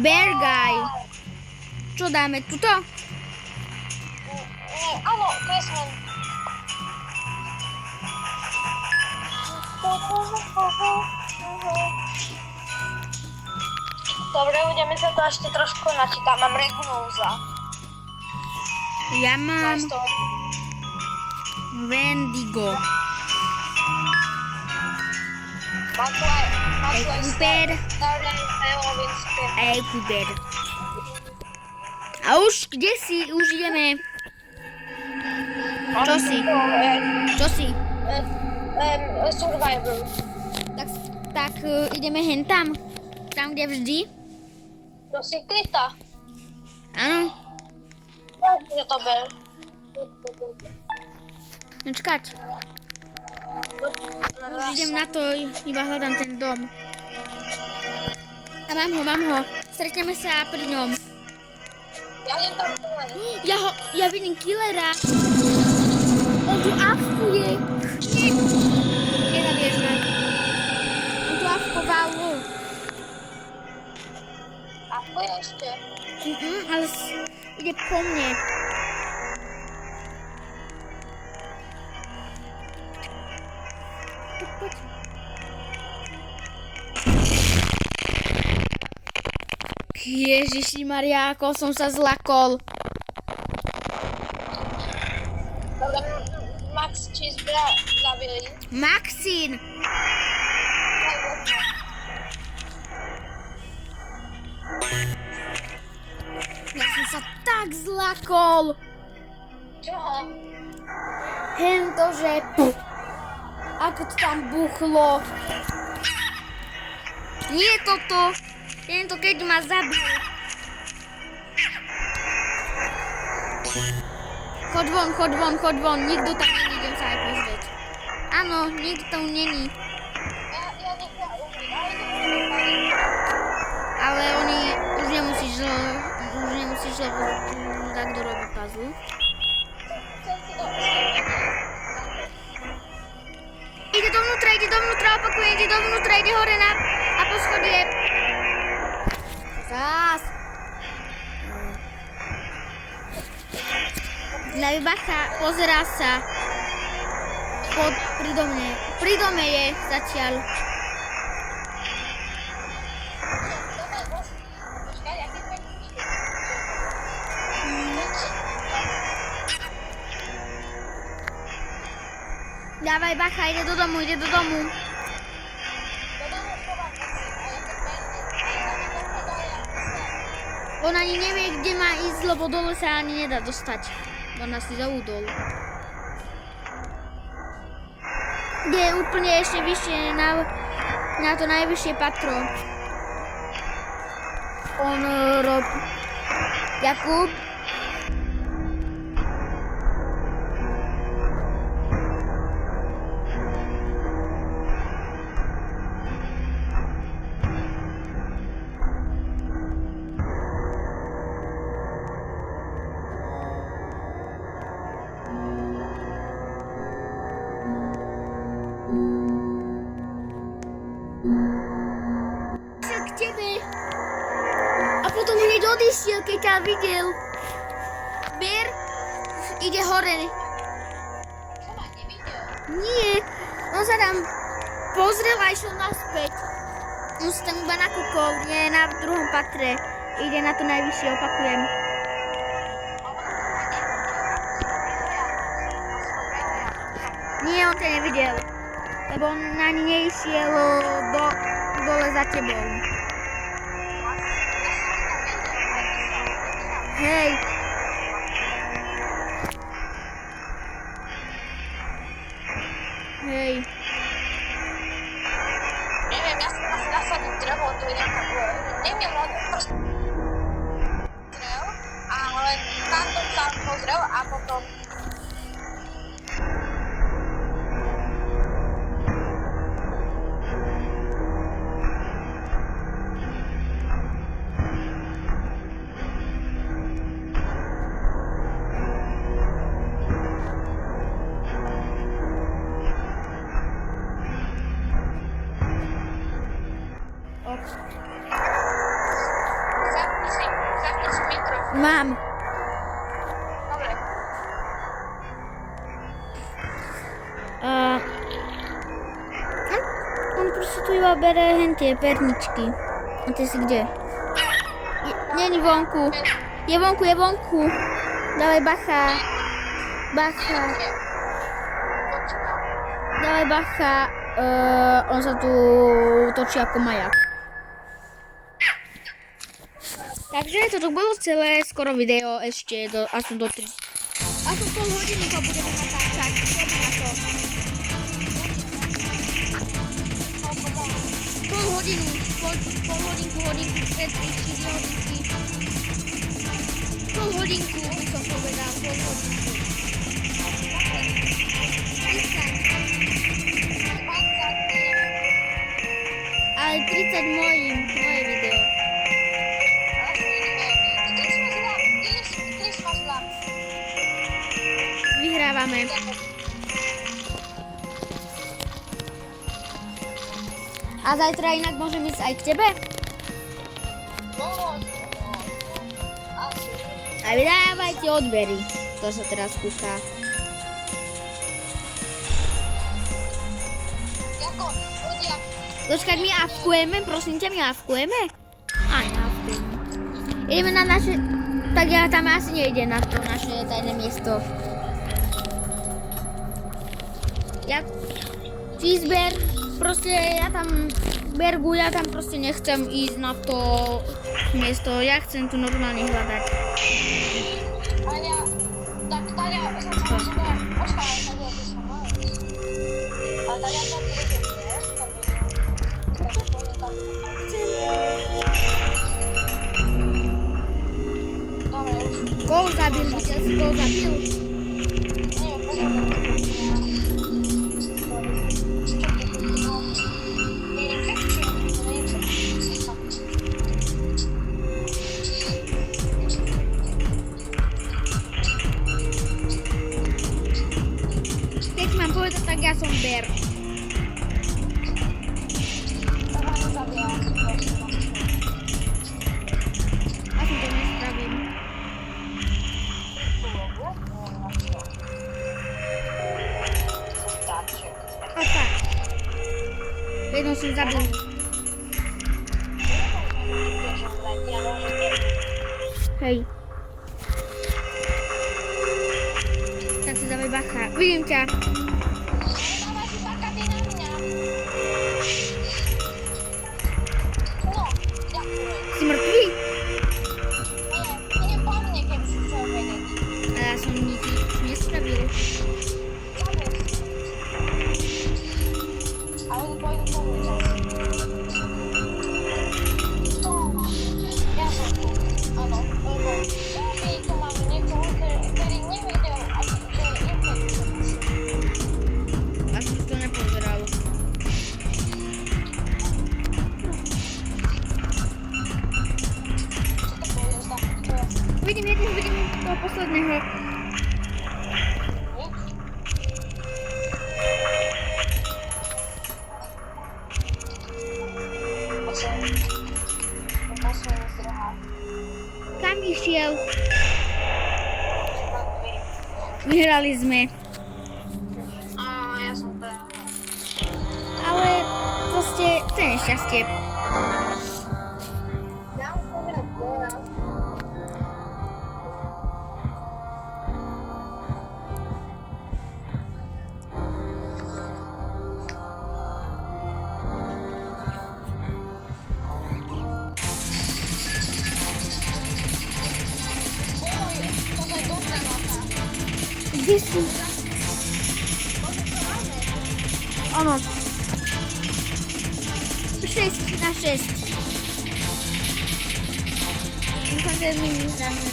Bear guy. Čo dáme tuto? Áno, Chrisman. Dobre, budeme sa to ešte trošku načítať. Mám Regnouza. Ja mám Wendigo. Equiper. Equiper. A už kde si? Už ideme. Čo si? Čo si? Survivor. Tak ideme hen tam. Tam, kde vždy. Do Secreta. Áno. Je to ber. Čakať. Už idem na to, iba hľadám ten dom. A mám ho. Stretneme sa pri ňom. Ja idem tam dole. Ja vidím killera. On tu avkuje. Nezavieš ma. On tu avkoval. Avkuje ešte. Ale ide po mne. Poď. Ježiši Maria, ako som sa zlakol. Max, či zabili? Maxín! Ja som sa tak zlakol. Čoho? Hento, že ako to tam buchlo. Nie toto. Hento, keď ma zabil. Choď von. Nikto tam není, idem sa aj pozrieť. Áno, nikto tam není. Ja nechám umrieť, Ale oni už nemusíš, lebo tak kto robí puzzle. Ide dovnútra, opakujem, ide hore na poschodie. Zás. Hľadí bacha, pozerá sa. Pri dome je zatiaľ. Dávaj bacha, ide do domu. On ani nevie, kde má ísť, lebo dole sa ani nedá dostať. On asi zaudol. Je úplne ešte vyššie na to najvyššie patro. On robí. Jakub? A potom hneď odišiel, keď ťa videl. Bear ide hore. Čo ma nevidel? Nie, on sa tam pozrel a išiel naspäť. On sa tam iba nakúkol, nie na druhom patre. Ide na to najvyššie, opakujem. Nie, on ťa nevidel. Lebo on ani neišiel dole za tebou. Hej. Neviem, ja som asi nasadil drevo, to je nejaká neviem, on proste pozrel, ale tam to sa pozrel a potom Mám. Dobre. On proste tu iba bere hentie perničky. A ty si kde? Není vonku. Je vonku. Dávaj bacha. Dávaj bacha. On sa tu točí ako majak. Takže toto bolo celé, skoro video, ešte aspoň do 3. Aspoň pol hodiny to budeme natáčať. Poďme na to. Pol hodinku, 2, 3, 4 hodinky. Pol hodinku by som povedal, pol hodinku. 30. Ale 30 moje video. Vyhrávame. A zajtra inak môžem ísť aj k tebe? A vydávajte odbery. To sa teraz skúša. Počkať, my avkujeme? Prosím ťa, my avkujeme? A neavkujeme. Ideme na naše... Tak ja tam asi nejde na to naše tajné miesto. Cheeseburger, proste ja tam proste nechcem ísť na to miesto, ja chcem tu normálne hľadať. Gól zabil, videl si gól zabil? Keď mám povedať, tak ja som Bear. A som to nespravím. A tak. Jednou som zabil. Hej. Tak si dávaj bacha. Vidím ťa. Si mŕtvý? A ja som nič nespravil. Vidím toho posledného. Kam išiel? Vyhrali sme. Ale proste to je nešťastie. Kde si? Áno. 6-6. Dúfam, že my nezdáme.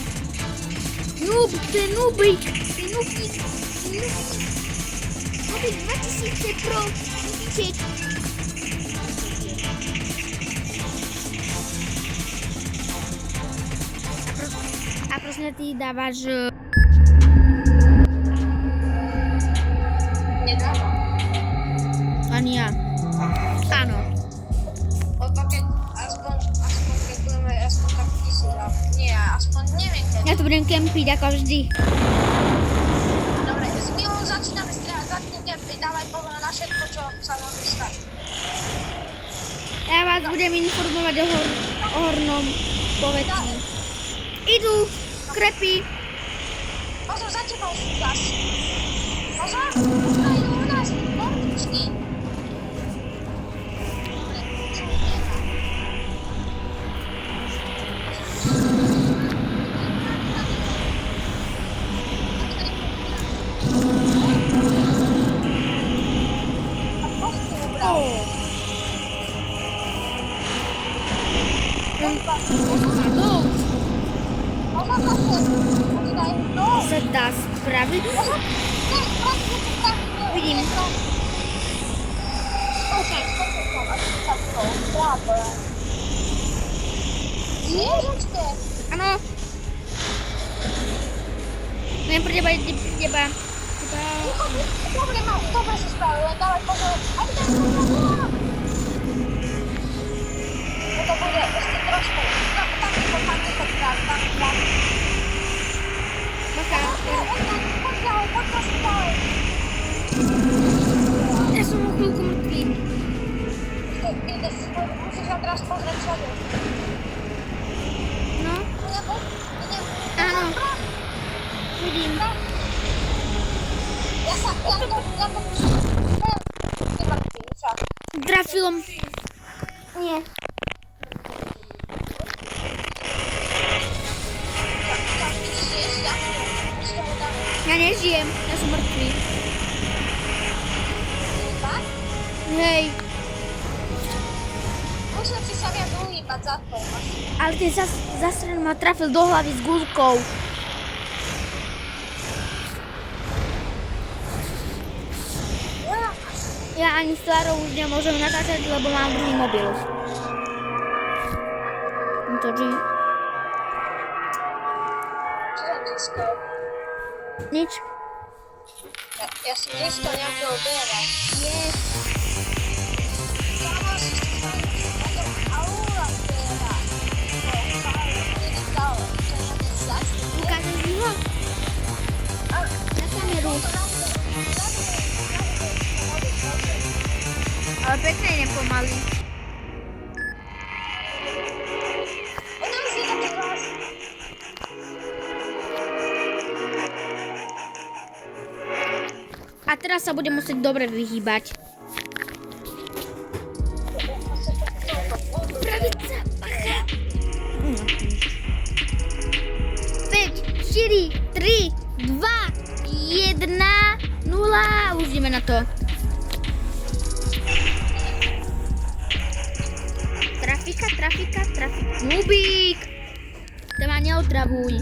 Noob, to je noobík. Noobík, 2000 pro. Noobíček. A prosím, ty dávaš... Nedávam. Ani ja. Áno. Lebo keď aspoň keď budeme aspoň tak 1000 nie, aspoň neviem, Ja tu budem kempiť ako vždy. Dobre, s Milou začíname strieľať, zatnite, dávaj pozor na všetko, čo sa môže stať. Ja vás budem informovať o hornom povedci. Idú, krepy. Pozor, za tebou sú zas. Pozor, idú u nás, mordičky. Dobre, čo umiera. Sa dá spraviť? Vidím. Áno. Viem pre teba, ide pre teba. Dobre sa spravil, len dávaj pozor. Aj ten to bude ešte trošku. Tam Bacha. poď si ďalej. Ja som o chvíľku mŕtvý. Musíš sa teraz pozrieť všade. No, áno. Vidím. Ja to ty mŕtvý, čo? Trafilom. Nie. Ja nežijem, ja som mŕtvý. Hej, Musím si sa viac uhýbať za to. ale ten zasren ma trafil do hlavy s guľkou. Ja ani s Klárou už nemôžem natáčať, lebo mám druhý mobil. To G. Čo som získal? Nič. Ja som získal nejakého béra. Yes. Ukážeš mi ho? Na kameru. Ale pekne idem pomaly. A teraz sa budem musieť dobre vyhýbať. Pravica, bacha. 5, 4, 3, 2, 1, 0. Už ideme na to. Trafika. Nubík. To ma neotravuj.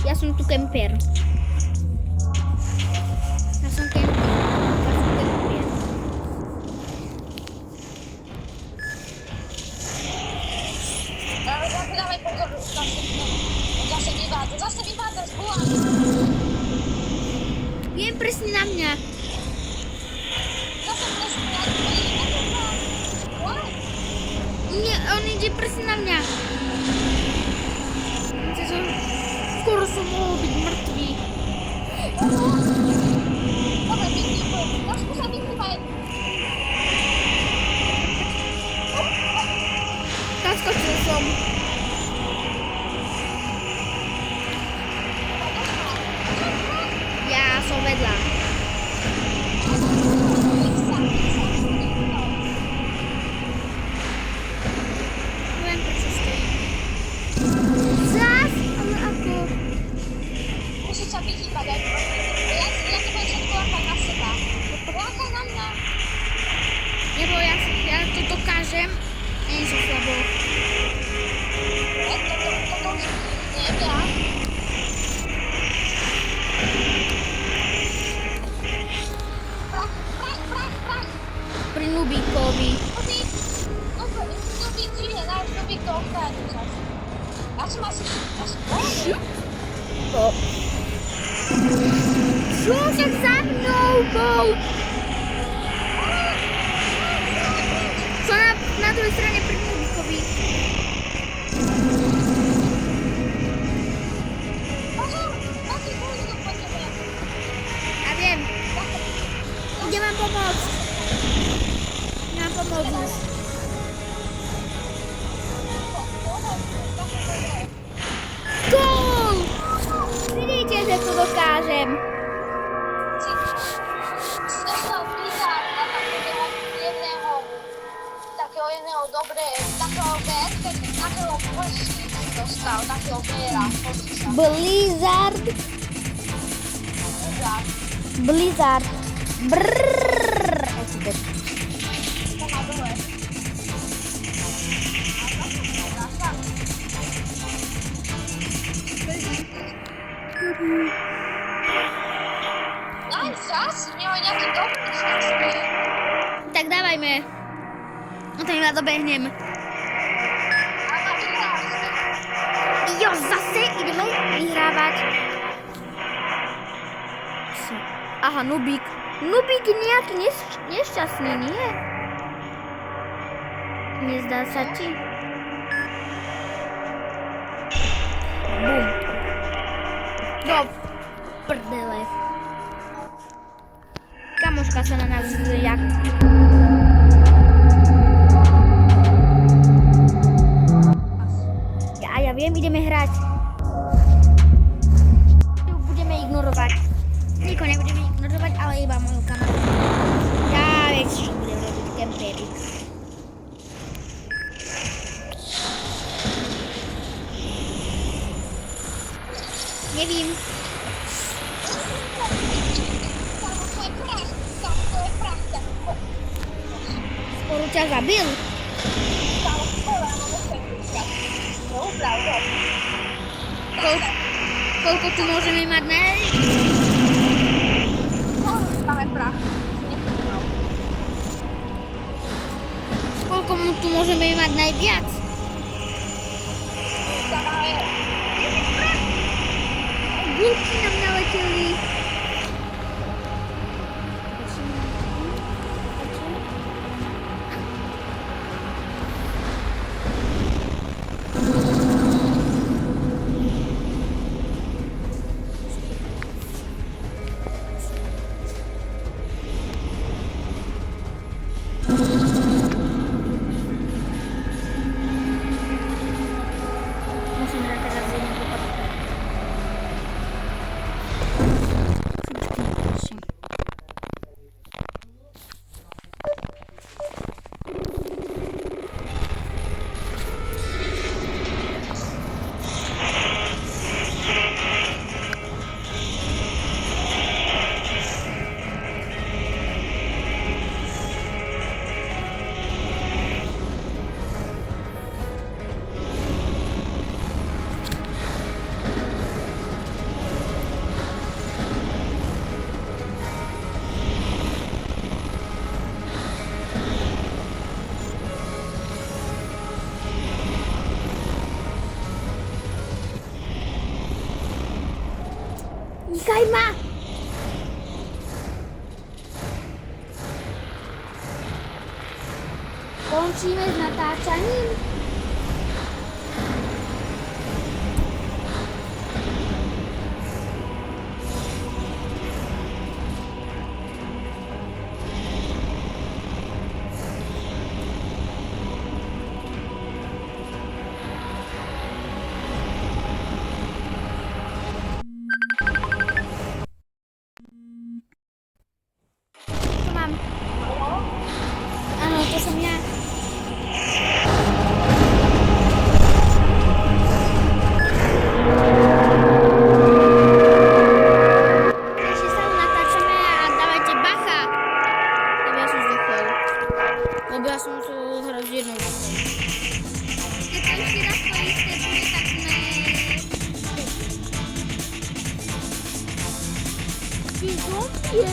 Ja som tu kemper. Dávaj pozor, zase vyvádza z bulami. Viem presne na mňa. Zase presne na mňa. Nie, on ide presne na mňa. Skoro som mohol byť mŕtvý. Dobre, vyhýbujem. Trošku sa vyhýbaj. Naskočil som. Ja som vedľa. Neviem, prečo stojím. Zas? Ale ako? Musíš sa vyhýbať aj proti. Ja to budem všetko lákať na seba. Lákaj na mňa. Nebo ja to dokážem. Nie som slabo. Toto už nie je ja. Prach. Pri Nubíkovi. Nubík žije, náš Nubík to ochráni zase. Ja som asi... Čo však za mnou bol? druhej strane pri Nubikovi. Pozor, taký bojdu po tebe. Ja viem. Idem vám pomôcť. Idem vám pomôcť už. Gól! Vidíte, že to dokážem. Dostal Blizzard na takého jedného takého prší dostal, takého béra, pozri sa. Blizzard. Blizzard. Brrrr. To má dole. Nice, zás, měl nějaký dobrý šťastný. Tak dávajme. No to ja dobehnem. Ale vyhrál si. Jo, zase ideme vyhrávať. Aha, Nubík. Nubík je nejaký nešťastný, nie? Nezdá sa ti? Bum. Do prdele. Kamoška sa na nás zliak. Ja viem, ideme hrať. Budeme ignorovať. Nikoho nebudeme ignorovať, ale iba moju kameru. Ja vieš, čo budem robiť, kemperik. Nevím. Skoro ťa zabil. Koľko tu môžeme mať Máme prach. Koľko tu môžeme mať najviac? Gulky nám naleteli. Nechaj ma! Končíme s natáčaním. Áno, to som ja. Ešte sa natáčame a dávajte bacha. Lebo ja som zdochol. Lebo ja som musel hrať s jednou bachou. Keď to ešte raz to isté bude, tak ne... Ty zombie.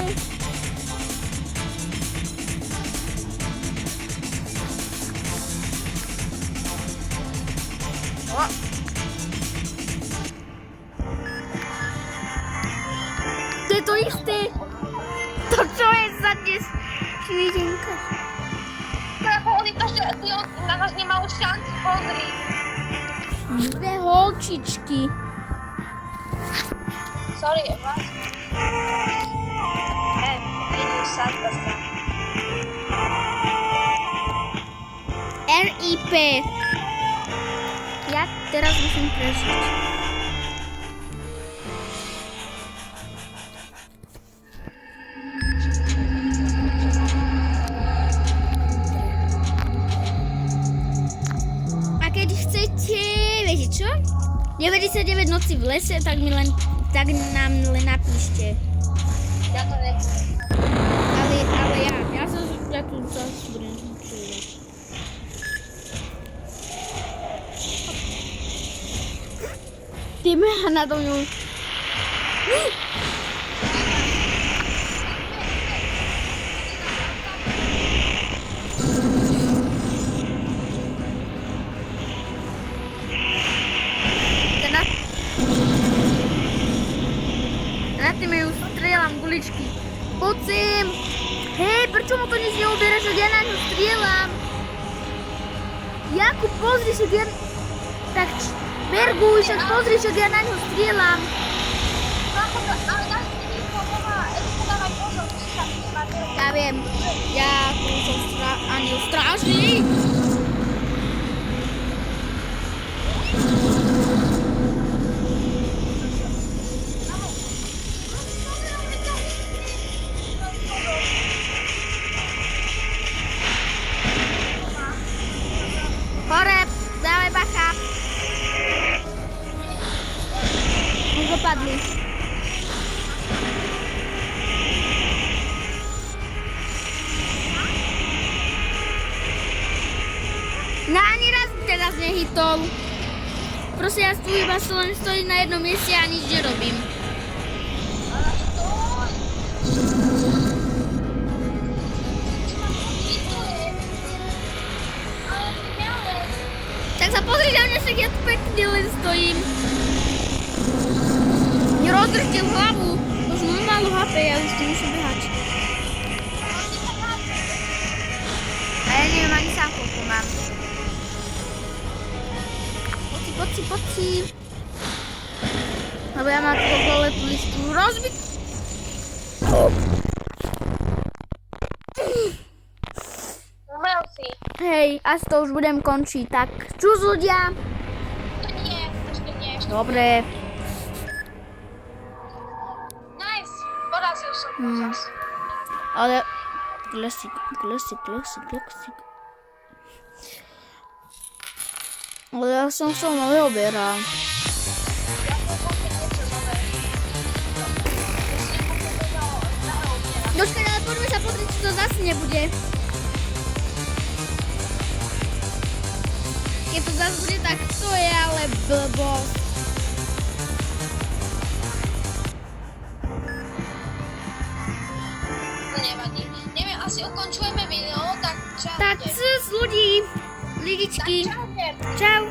To je to isté. To čo je za dnes svídenka? Oni to, že ty máš nemalú šancu, pozri. Dve holčičky. Sorry, Eva. Vidíš sa, zase. RIP. Ja teraz musím prežiť. A keď chcete, viete čo? 99 noci v lese, tak nám len napíšte. Ja to nebudem. Ale ja tu zase budem čúvať. Ideme na to ňu. Na tým ju strieľam guličky. Poď sem. Hej, prečo mu to nič neuberaš, že ja na ňu strieľam? Jakub, pozri sa, ja... Tak, Berguj, však pozri, že ja na ňu strieľam. Ale dáš mi nikoho, ešte dávaj pozor, či sa mi nemáte. Ja viem, ja tu som aniel strážny. Hore, dávaj bacha. Už dopadli. No ani raz teraz nehytol. Prosím, ja tu iba len stojím na jednom mieste a nič nerobím. Ale stoj! Tak sa pozri na mňa, však ja tu pekne len stojím. Mi rozdrtil hlavu. Už mám málo HP, ja už tu musím behať. A ja neviem ani sám, koľko mám. Poď si. Lebo ja mám dole tú listu rozbiť. Umrel si. Hej, asi to už budem končiť. Tak, čus ľudia. Nie, ešte nie. Dobre. Nice, porazil som ho zase. Ale... Klasik. Ale ja som chcel nové oberať. Ja som pokiaľ niečo nové. Dočkaj, ale poďme sa pozrieť, či to zase nebude. Keď to zase bude, tak to je ale blbosť. Nevadí. Neviem, asi ukončujeme video, tak čau. Tak, ľudí, lidičky. Tak čau. Čau.